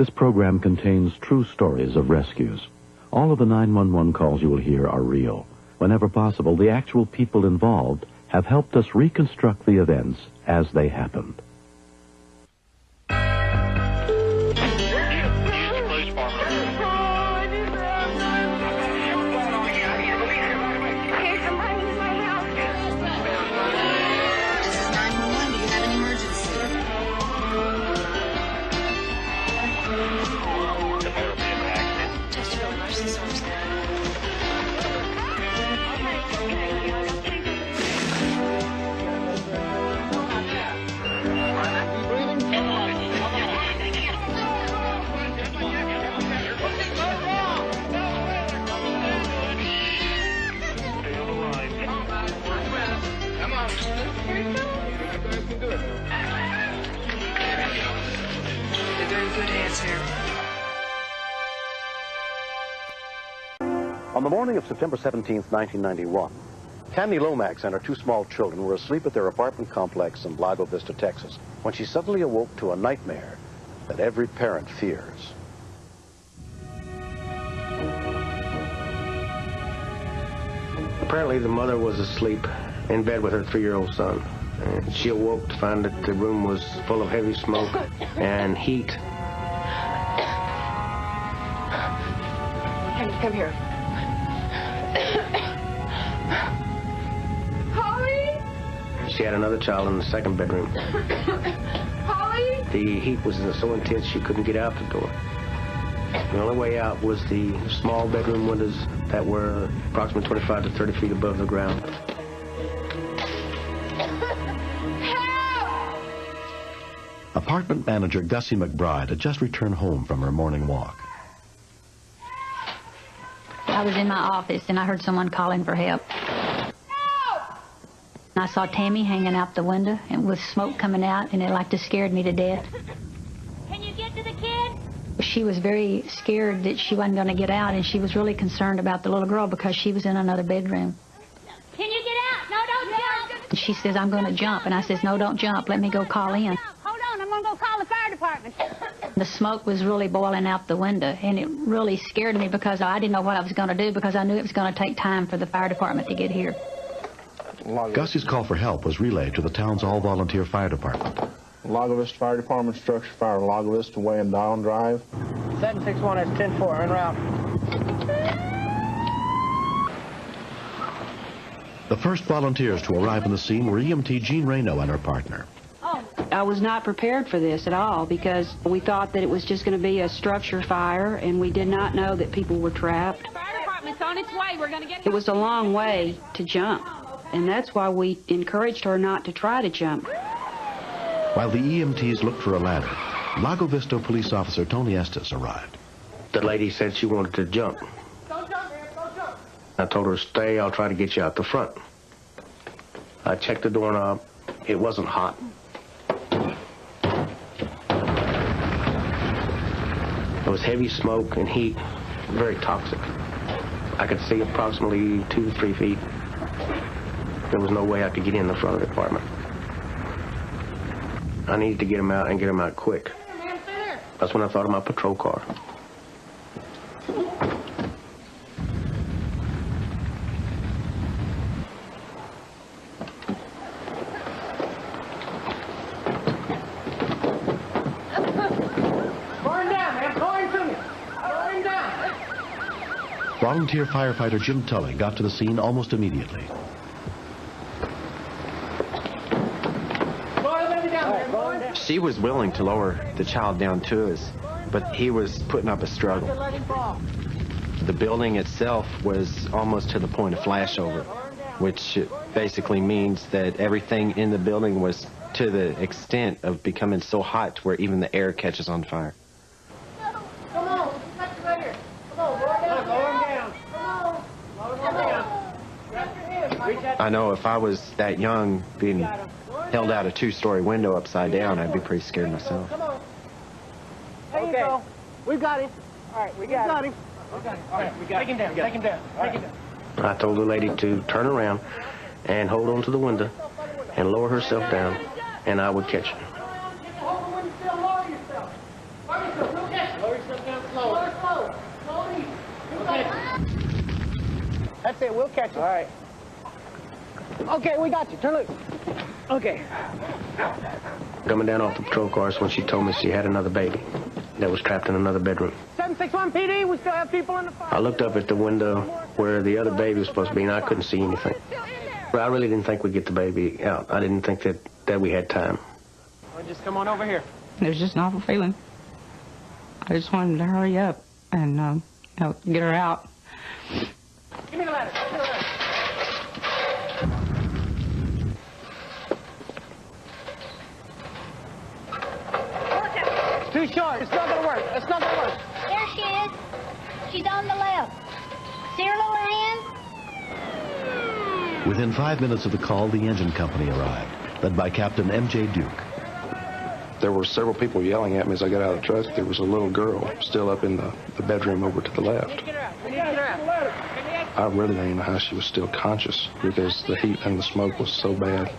This program contains true stories of rescues. All of the 911 calls you will hear are real. Whenever possible, the actual people involved have helped us reconstruct the events as they happened. On the morning of September 17, 1991, Tammy Lomax and her two small children were asleep at their apartment complex in Lago Vista, Texas, when she suddenly awoke to a nightmare that every parent fears. Apparently the mother was asleep in bed with her 3-year-old son. And she awoke to find that the room was full of heavy smoke and heat. Henry, come here. Holly? She had another child in the second bedroom. Holly? The heat was so intense she couldn't get out the door. The only way out was the small bedroom windows that were approximately 25 to 30 feet above the ground. Apartment manager Gussie McBride had just returned home from her morning walk. I was in my office and I heard someone calling for help. I saw Tammy hanging out the window and with smoke coming out, and it like just scared me to death. Can you get to the kid? She was very scared that she wasn't going to get out, and she was really concerned about the little girl because she was in another bedroom. Can you get out? No, don't jump. And she says, I'm going to jump. And I says, no, don't jump. Let me go call in. Hold on, I'm going to go call the fire department. The smoke was really boiling out the window, and it really scared me because I didn't know what I was going to do because I knew it was going to take time for the fire department to get here. Gussie's call for help was relayed to the town's all-volunteer fire department. Lago Vista Fire Department, structure fire, Lago Vista Way and Down Drive. 761 is 10-4, en route. The first volunteers to arrive on the scene were EMT Jean Reno and her partner. I was not prepared for this at all because we thought that it was just going to be a structure fire, and we did not know that people were trapped. The fire department's on its way. We're going to get... It was a long way to jump, and that's why we encouraged her not to try to jump. While the EMTs looked for a ladder, Lago Vista police officer Tony Estes arrived. The lady said she wanted to jump. Don't jump, man, don't jump. I told her, stay, I'll try to get you out the front. I checked the doorknob. It wasn't hot. There was heavy smoke and heat, very toxic. I could see approximately 2 to 3 feet. There was no way I could get in the front of the apartment. I needed to get him out and get him out quick. That's when I thought of my patrol car. Volunteer firefighter Jim Tully got to the scene almost immediately. She was willing to lower the child down to us, but he was putting up a struggle. The building itself was almost to the point of flashover, which basically means that everything in the building was to the extent of becoming so hot to where even the air catches on fire. Come on, let's get right here. Come on, lower him down. Come on, lower him down. I know if I was that young, being held out a 2-story window upside down, I'd be pretty scared myself. Come on. There you go. We've got him. All right, we got him. All right, we got him. Take him down, take him down, take him down. I told the lady to turn around and hold on to the window and lower herself down, and I would catch her. Lower yourself down slow. Slowly. That's it. We'll catch you. All right. Okay, we got you. Turn loose. Okay. Coming down off the patrol cars when she told me she had another baby that was trapped in another bedroom. 761 PD, we still have people in the fire. I looked up at the window where the other baby was supposed to be, and I couldn't see anything. I really didn't think we'd get the baby out. I didn't think that we had time. Well, just come on over here. It was just an awful feeling. I just wanted to hurry up and get her out. Give me the ladder. Give me the ladder. It's too short. It's not going to work. It's not going to work. There she is. She's on the left. See her little hand? Within 5 minutes of the call, the engine company arrived, led by Captain M.J. Duke. There were several people yelling at me as I got out of the truck. There was a little girl still up in the bedroom over to the left. I really don't even know how she was still conscious because the heat and the smoke was so bad.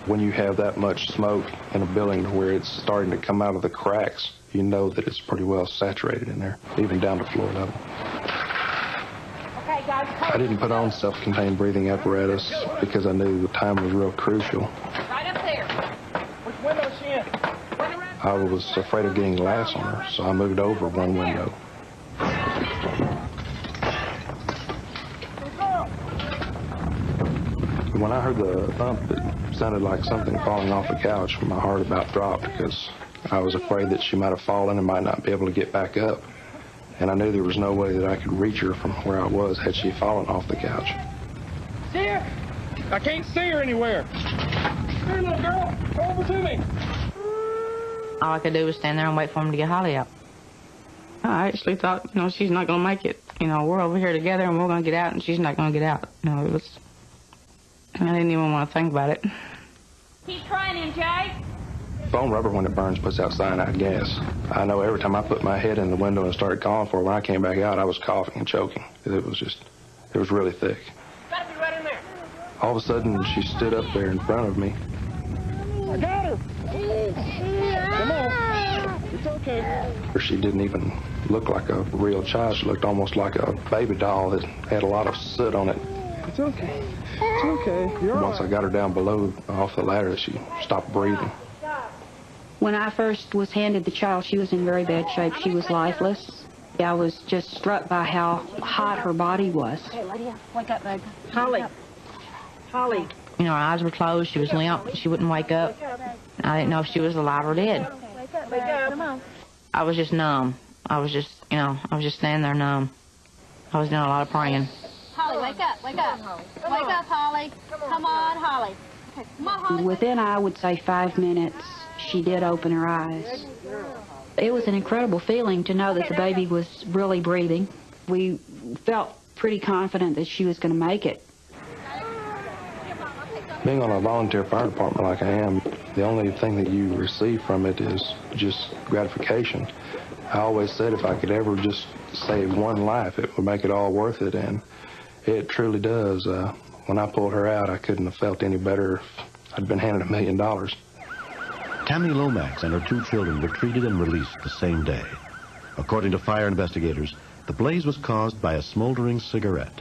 When you have that much smoke in a building where it's starting to come out of the cracks, you know that it's pretty well saturated in there, even down to floor level. I didn't put on self-contained breathing apparatus because I knew the time was real crucial. Right up there. Which window is she in? I was afraid of getting glass on her, so I moved over one window. When I heard the thump, it sounded like something falling off the couch. My heart about dropped because I was afraid that she might have fallen and might not be able to get back up. And I knew there was no way that I could reach her from where I was had she fallen off the couch. See her? I can't see her anywhere. Here, little girl. Come over to me. All I could do was stand there and wait for him to get Holly out. I actually thought, she's not going to make it. We're over here together and we're going to get out and she's not going to get out. It was... I didn't even want to think about it. Keep trying, MJ. Foam rubber, when it burns, puts out cyanide gas. I know every time I put my head in the window and started calling for her, when I came back out, I was coughing and choking. It was really thick. Gotta be right in there. All of a sudden, she stood up there in front of me. I got her. Come on. It's okay. She didn't even look like a real child. She looked almost like a baby doll that had a lot of soot on it. It's okay. It's okay. You're Once I got her down below off the ladder, she stopped breathing. When I first was handed the child, she was in very bad shape. She was lifeless. I was just struck by how hot her body was. Hey, Lydia, wake up, babe. Holly. Holly. Her eyes were closed. She was limp. She wouldn't wake up. I didn't know if she was alive or dead. Wake up, babe. Come on. I was just numb. I was just standing there numb. I was doing a lot of praying. Holly, wake up, wake up. Wake up, Holly. Come on, Holly. Okay, come on, Holly. Within, I would say, 5 minutes, she did open her eyes. It was an incredible feeling to know that the baby was really breathing. We felt pretty confident that she was going to make it. Being on a volunteer fire department like I am, the only thing that you receive from it is just gratification. I always said if I could ever just save one life, it would make it all worth it, and it truly does. When I pulled her out, I couldn't have felt any better if I'd been handed $1 million. Tammy Lomax and her 2 children were treated and released the same day. According to fire investigators, the blaze was caused by a smoldering cigarette.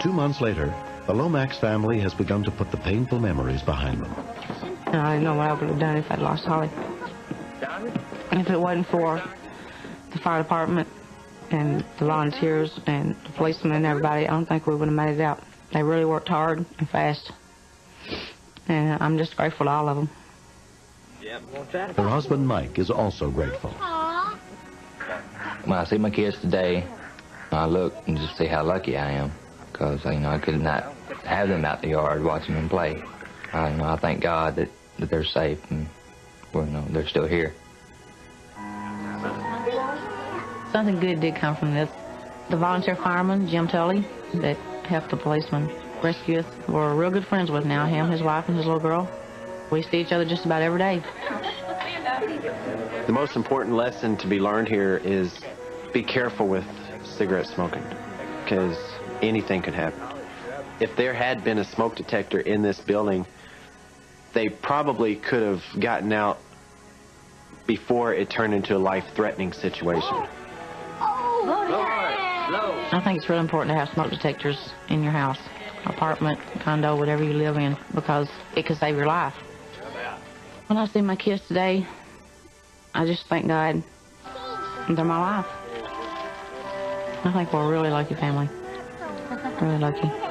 Two months later, the Lomax family has begun to put the painful memories behind them. I didn't know what I would have done if I'd lost Holly. If it wasn't for the fire department and the volunteers and the policemen and everybody, I don't think we would have made it out. They really worked hard and fast. And I'm just grateful to all of them. Her husband, Mike, is also grateful. When I see my kids today, I look and just see how lucky I am. Because, I could not have them out in the yard watching them play. I thank God that they're safe and they're still here. Something good did come from this. The volunteer fireman, Jim Tully, that helped the policeman rescue us, we're real good friends with now, him, his wife, and his little girl. We see each other just about every day. The most important lesson to be learned here is be careful with cigarette smoking, because anything can happen. If there had been a smoke detector in this building, they probably could have gotten out before it turned into a life-threatening situation. I think it's really important to have smoke detectors in your house, apartment, condo, whatever you live in, because it could save your life. When I see my kids today, I just thank God they're my life. I think we're a really lucky family. Really lucky.